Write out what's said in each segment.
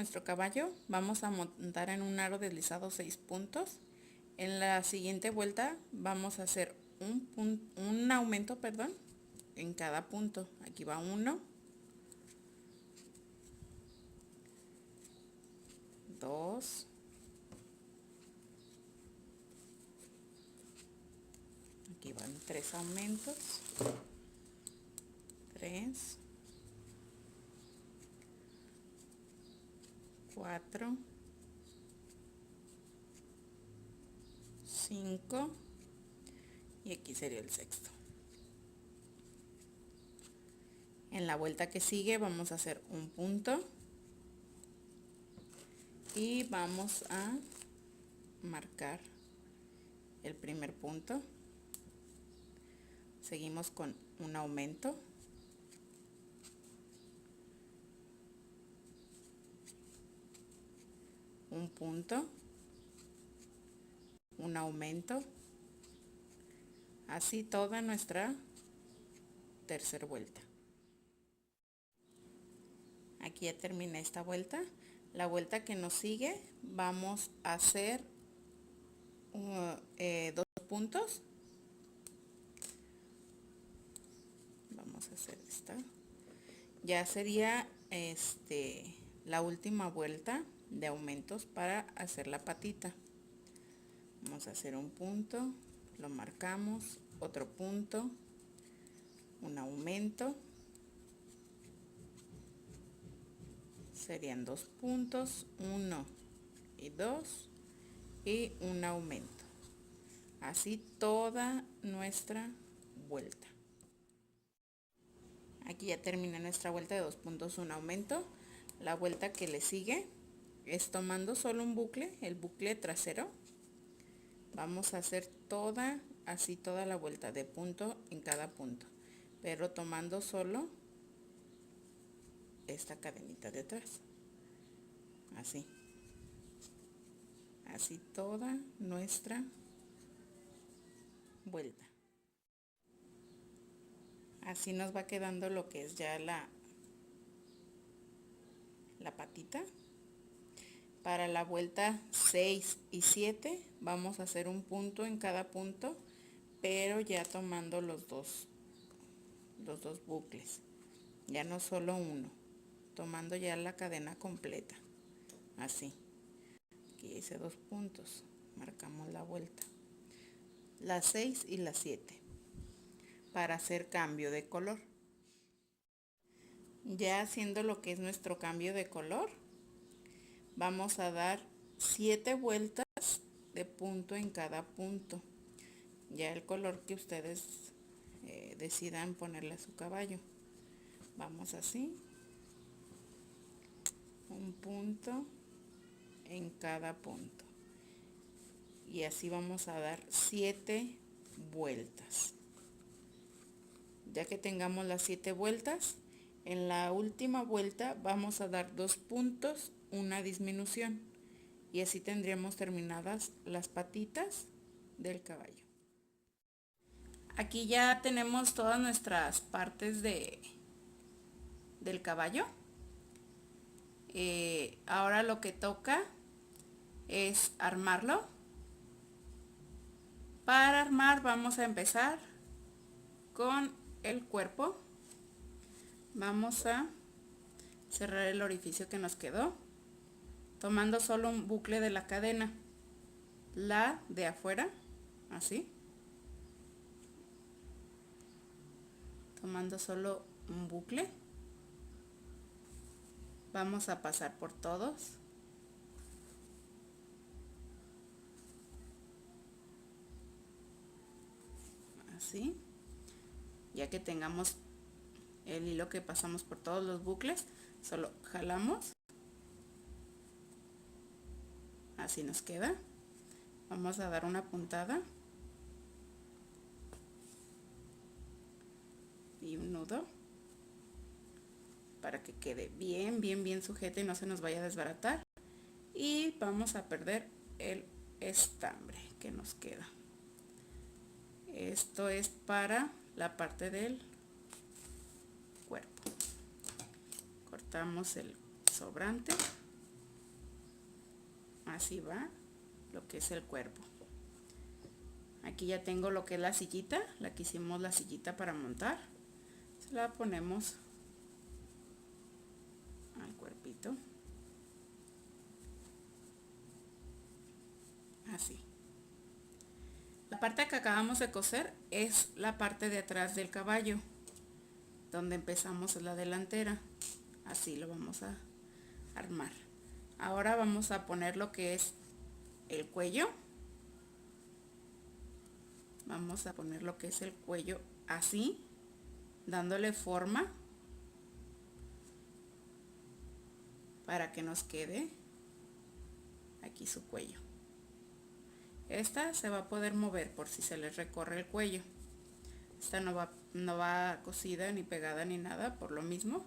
nuestro caballo. Vamos a montar en un aro deslizado 6 puntos. En la siguiente vuelta vamos a hacer un aumento, perdón, en cada punto. Aquí va 1, 2, aquí van 3 aumentos, 3, 4, 5 y aquí sería el sexto. En la vuelta que sigue vamos a hacer un punto y vamos a marcar el primer punto. Seguimos con un aumento, un punto, un aumento, así toda nuestra tercera vuelta. Aquí ya terminé esta vuelta. La vuelta que nos sigue vamos a hacer 2 puntos. Vamos a hacer esta. Ya sería la última vuelta de aumentos para hacer la patita. Vamos a hacer un punto, lo marcamos, otro punto, un aumento, serían 2 puntos, 1 y 2 y un aumento, así toda nuestra vuelta. Aquí ya termina nuestra vuelta de 2 puntos, un aumento. La vuelta que le sigue es tomando solo un bucle, el bucle trasero. Vamos a hacer toda la vuelta de punto en cada punto, pero tomando solo esta cadenita de atrás, así toda nuestra vuelta. Así nos va quedando lo que es ya la patita. Para la vuelta 6 y 7 vamos a hacer un punto en cada punto, pero ya tomando los dos bucles, ya no solo uno, tomando ya la cadena completa, así. Aquí hice 2 puntos, marcamos la vuelta, las 6 y las 7, para hacer cambio de color. Ya haciendo lo que es nuestro cambio de color, vamos a dar 7 vueltas de punto en cada punto, ya el color que ustedes decidan ponerle a su caballo. Vamos así, un punto en cada punto, y así vamos a dar 7 vueltas. Ya que tengamos las 7 vueltas, en la última vuelta vamos a dar 2 puntos, una disminución, y así tendríamos terminadas las patitas del caballo. Aquí ya tenemos todas nuestras partes del caballo. Ahora lo que toca es armarlo. Para armar vamos a empezar con el cuerpo. Vamos a cerrar el orificio que nos quedó, tomando solo un bucle de la cadena, la de afuera, así, tomando solo un bucle. Vamos a pasar por todos, así. Ya que tengamos el hilo que pasamos por todos los bucles, solo jalamos, así nos queda. Vamos a dar una puntada y un nudo para que quede bien sujeta y no se nos vaya a desbaratar, y vamos a perder el estambre que nos queda. Esto es para la parte del cuerpo. Cortamos el sobrante Así va lo que es el cuerpo. Aquí ya tengo lo que es la sillita, la que hicimos la sillita para montar. Se la ponemos al cuerpito. Así. La parte que acabamos de coser es la parte de atrás del caballo, donde empezamos la delantera. Así lo vamos a armar. Ahora vamos a poner lo que es el cuello. Vamos a poner lo que es el cuello así, dándole forma para que nos quede aquí su cuello. Esta se va a poder mover por si se les recorre el cuello. Esta no va cosida ni pegada ni nada, por lo mismo,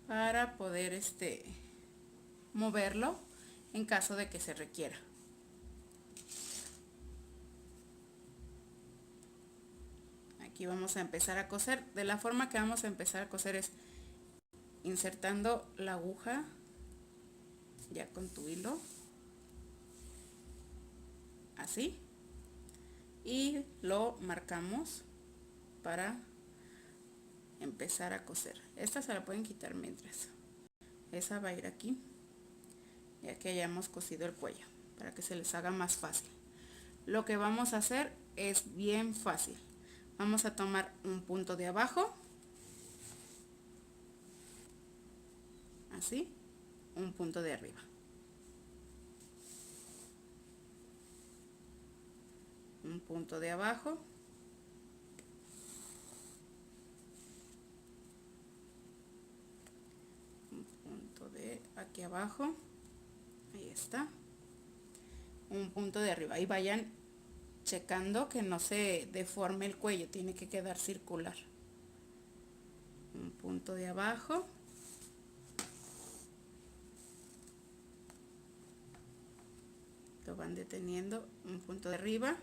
para poder moverlo en caso de que se requiera. Aquí vamos a empezar a coser. De la forma que vamos a empezar a coser es insertando la aguja ya con tu hilo, así, y lo marcamos para empezar a coser. Esta se la pueden quitar mientras. Esa va a ir aquí, ya que hayamos cosido el cuello, para que se les haga más fácil. Lo que vamos a hacer es bien fácil. Vamos a tomar un punto de abajo, así, un punto de arriba, un punto de abajo, un punto de aquí abajo, ahí está, un punto de arriba, y vayan checando que no se deforme el cuello, tiene que quedar circular. Un punto de abajo, lo van deteniendo, un punto de arriba,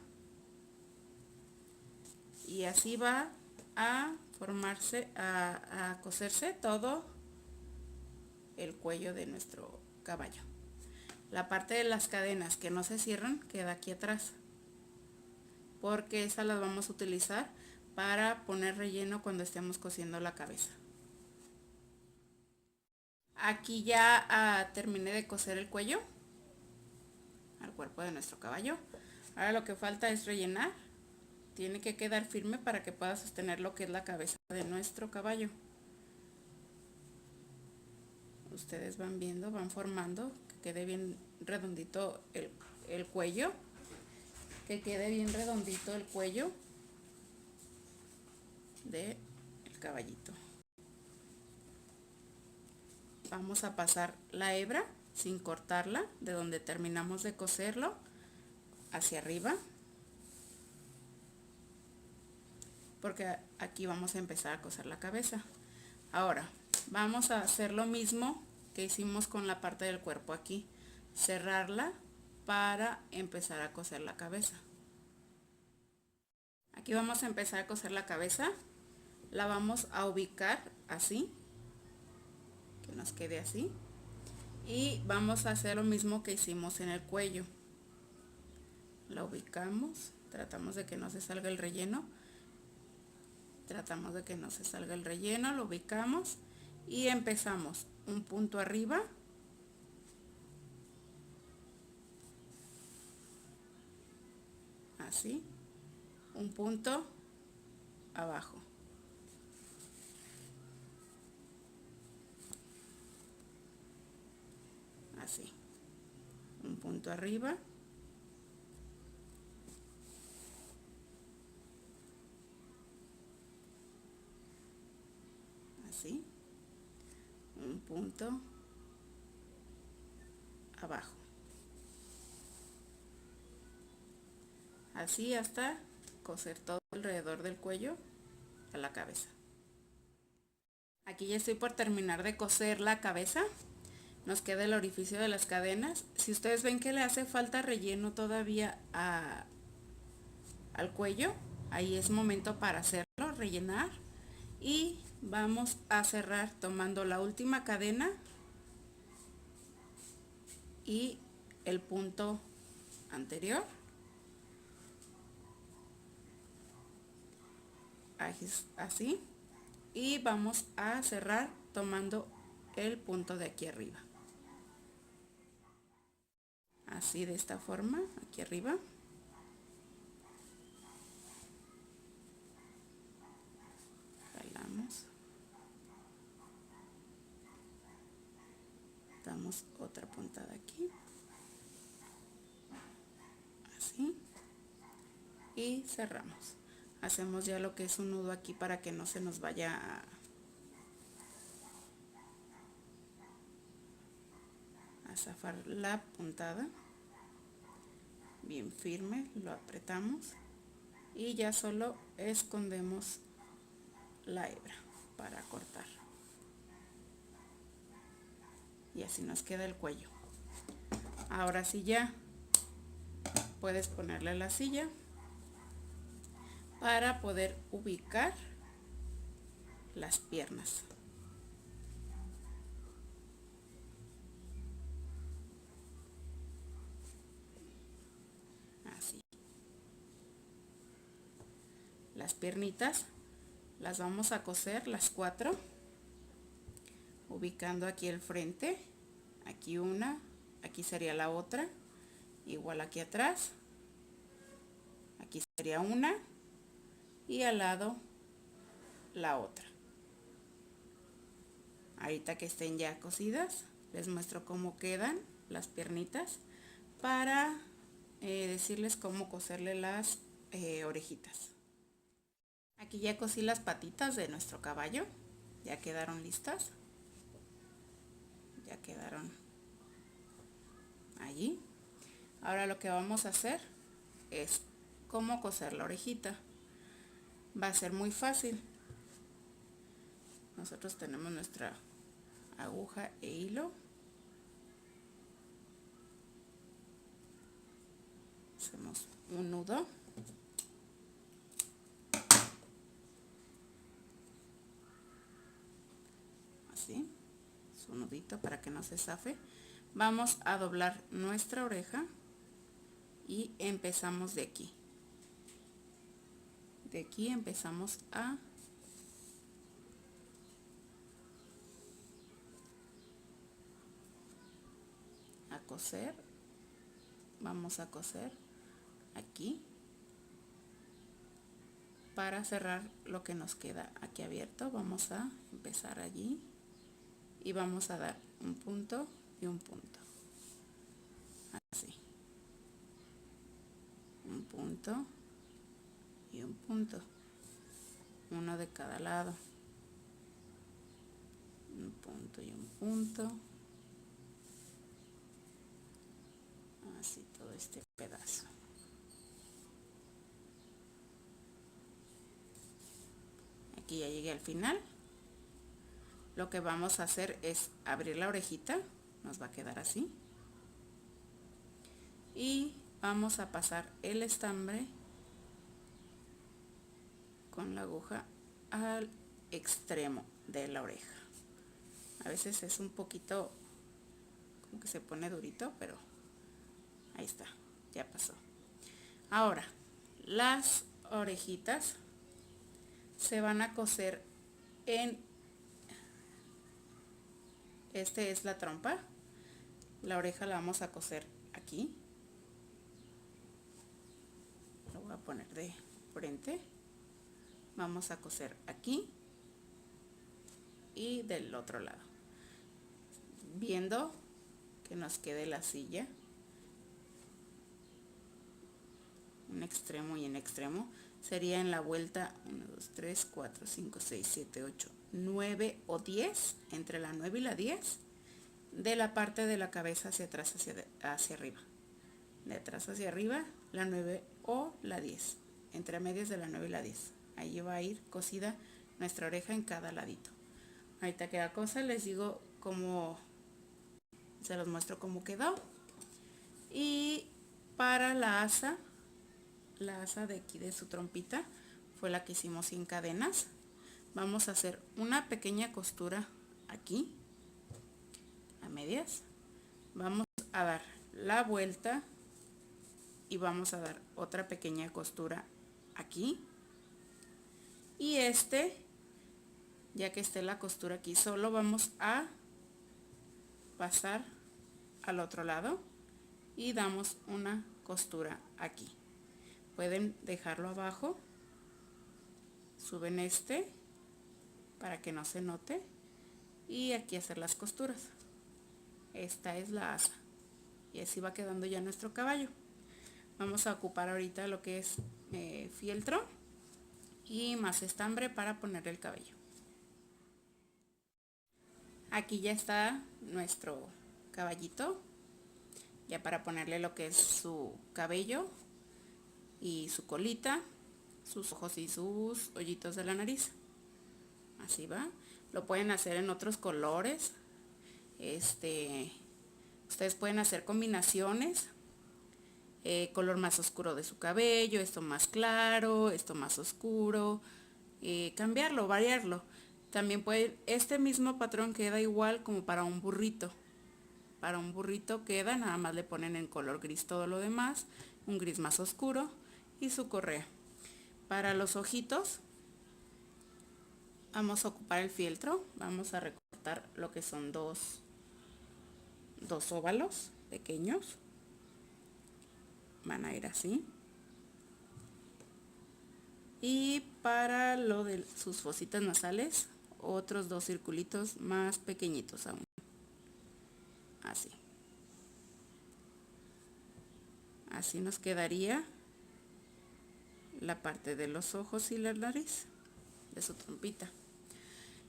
y así va a formarse, a coserse todo el cuello de nuestro caballo. La parte de las cadenas que no se cierran queda aquí atrás, porque esas las vamos a utilizar para poner relleno cuando estemos cosiendo la cabeza. Aquí ya terminé de coser el cuello al cuerpo de nuestro caballo. Ahora lo que falta es rellenar. Tiene que quedar firme para que pueda sostener lo que es la cabeza de nuestro caballo. Ustedes van viendo, van formando, que quede bien redondito el cuello, que quede bien redondito el cuello del caballito. Vamos a pasar la hebra sin cortarla de donde terminamos de coserlo hacia arriba, porque aquí vamos a empezar a coser la cabeza. Ahora vamos a hacer lo mismo que hicimos con la parte del cuerpo aquí, cerrarla para empezar a coser la cabeza. Aquí vamos a empezar a coser la cabeza, la vamos a ubicar así, que nos quede así, y vamos a hacer lo mismo que hicimos en el cuello. La ubicamos, tratamos de que no se salga el relleno, lo ubicamos y empezamos un punto arriba, así, un punto abajo, así, un punto arriba, así, un punto abajo, así hasta coser todo alrededor del cuello a la cabeza. Aquí ya estoy por terminar de coser la cabeza. Nos queda el orificio de las cadenas. Si ustedes ven que le hace falta relleno todavía al cuello, ahí es momento para hacerlo, rellenar, y vamos a cerrar tomando la última cadena y el punto anterior, así, y vamos a cerrar tomando el punto de aquí arriba, así, de esta forma, aquí arriba. Jalamos, damos otra puntada aquí, así, y cerramos. Hacemos ya lo que es un nudo aquí para que no se nos vaya a zafar la puntada. Bien firme, lo apretamos y ya solo escondemos la hebra para cortar, y así nos queda el cuello. Ahora sí, ya puedes ponerle la silla para poder ubicar las piernas. Así. Las piernitas las vamos a coser las 4, ubicando aquí el frente, aquí una, aquí sería la otra, igual aquí atrás, aquí sería una, y al lado la otra. Ahorita que estén ya cosidas, les muestro cómo quedan las piernitas para decirles cómo coserle las orejitas. Aquí ya cosí las patitas de nuestro caballo, ya quedaron listas, ya quedaron allí. Ahora lo que vamos a hacer es cómo coser la orejita. Va a ser muy fácil. Nosotros tenemos nuestra aguja e hilo. Hacemos un nudo. Así, su nudito para que no se zafe. Vamos a doblar nuestra oreja y empezamos de aquí. De aquí empezamos a coser. Vamos a coser aquí para cerrar lo que nos queda aquí abierto. Vamos a empezar allí y vamos a dar un punto y un punto, así, un punto y un punto, uno de cada lado, un punto y un punto, así todo este pedazo. Aquí ya llegué al final. Lo que vamos a hacer es abrir la orejita, nos va a quedar así, y vamos a pasar el estambre con la aguja al extremo de la oreja. A veces es un poquito como que se pone durito, pero ahí está, ya pasó. Ahora las orejitas se van a coser en este es la trompa, la oreja la vamos a coser aquí, lo voy a poner de frente, vamos a coser aquí y del otro lado, viendo que nos quede la silla un extremo y en extremo. Sería en la vuelta 1, 2, 3, 4, 5, 6, 7, 8, 9 o 10, entre la 9 y la 10, de la parte de la cabeza hacia atrás, hacia arriba. De atrás hacia arriba, la 9 o la 10, entre medias de la 9 y la 10. Ahí va a ir cosida nuestra oreja en cada ladito. Ahorita queda cosa, les digo cómo, se los muestro cómo quedó. Y para la asa de aquí de su trompita fue la que hicimos sin cadenas. Vamos a hacer una pequeña costura aquí a medias, vamos a dar la vuelta y vamos a dar otra pequeña costura aquí. Y ya que esté la costura aquí, solo vamos a pasar al otro lado y damos una costura aquí. Pueden dejarlo abajo, suben para que no se note y aquí hacer las costuras. Esta es la asa y así va quedando ya nuestro caballo. Vamos a ocupar ahorita lo que es fieltro y más estambre para ponerle el cabello. Aquí ya está nuestro caballito, ya para ponerle lo que es su cabello y su colita, sus ojos y sus hoyitos de la nariz. Así va. Lo pueden hacer en otros colores. Ustedes pueden hacer combinaciones. Color más oscuro de su cabello, esto más claro, esto más oscuro. Cambiarlo, variarlo. También pueden, este mismo patrón queda igual como para un burrito. Para un burrito queda, nada más le ponen en color gris todo lo demás, un gris más oscuro y su correa. Para los ojitos vamos a ocupar el fieltro, vamos a recortar lo que son dos óvalos pequeños, van a ir así. Y para lo de sus fositas nasales, otros 2 circulitos más pequeñitos aún, así. Así nos quedaría la parte de los ojos y la nariz de su trompita.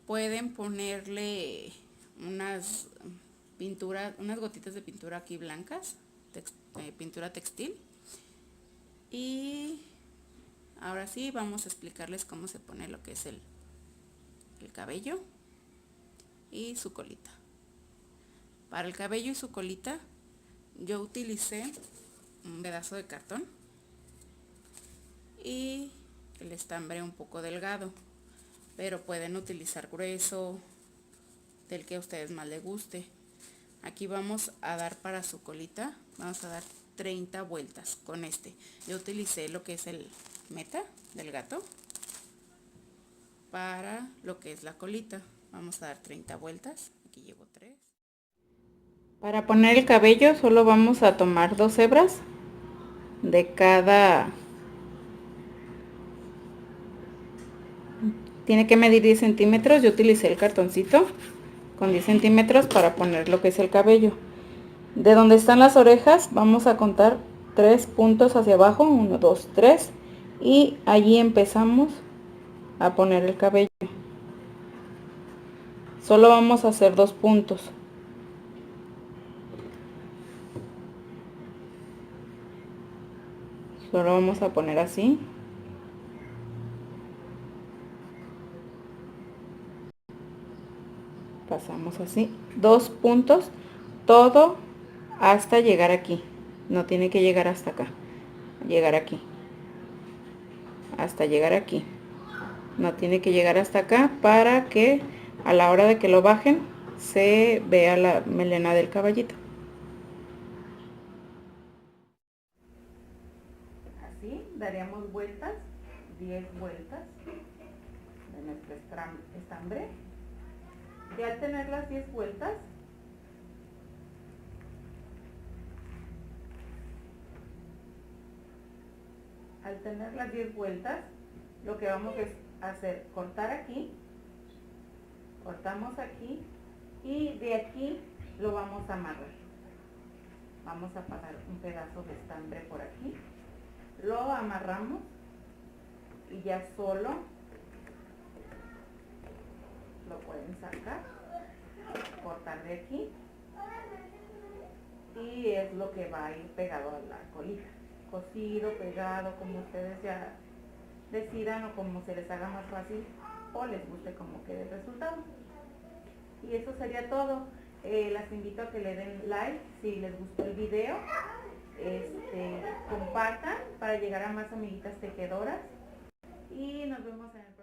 Pueden ponerle unas gotitas de pintura aquí blancas, pintura textil. Y ahora sí vamos a explicarles cómo se pone lo que es el cabello y su colita. Para el cabello y su colita yo utilicé un pedazo de cartón y el estambre un poco delgado, pero pueden utilizar grueso, del que a ustedes más les guste. Aquí vamos a dar para su colita, vamos a dar 30 vueltas con yo utilicé lo que es el meta del gato. Para lo que es la colita vamos a dar 30 vueltas, aquí llevo 3. Para poner el cabello solo vamos a tomar 2 hebras de cada, tiene que medir 10 centímetros, yo utilicé el cartoncito con 10 centímetros para poner lo que es el cabello. De donde están las orejas vamos a contar 3 puntos hacia abajo, 1, 2, 3, y allí empezamos a poner el cabello. Solo vamos a hacer 2 puntos. Solo vamos a poner así. Pasamos así, 2 puntos, todo hasta llegar aquí. No tiene que llegar hasta acá, llegar aquí, hasta llegar aquí. No tiene que llegar hasta acá para que a la hora de que lo bajen se vea la melena del caballito. Así daríamos vueltas, 10 vueltas de nuestro estambre. Y al tener las 10 vueltas, lo que vamos a hacer, cortar aquí, cortamos aquí y de aquí lo vamos a amarrar. Vamos a pasar un pedazo de estambre por aquí, lo amarramos y ya solo lo pueden sacar, cortar de aquí y es lo que va a ir pegado a la colita, cosido, pegado, como ustedes ya decidan o como se les haga más fácil o les guste como quede el resultado. Y eso sería todo. Las invito a que le den like si les gustó el video, compartan para llegar a más amiguitas tejedoras y nos vemos en el próximo.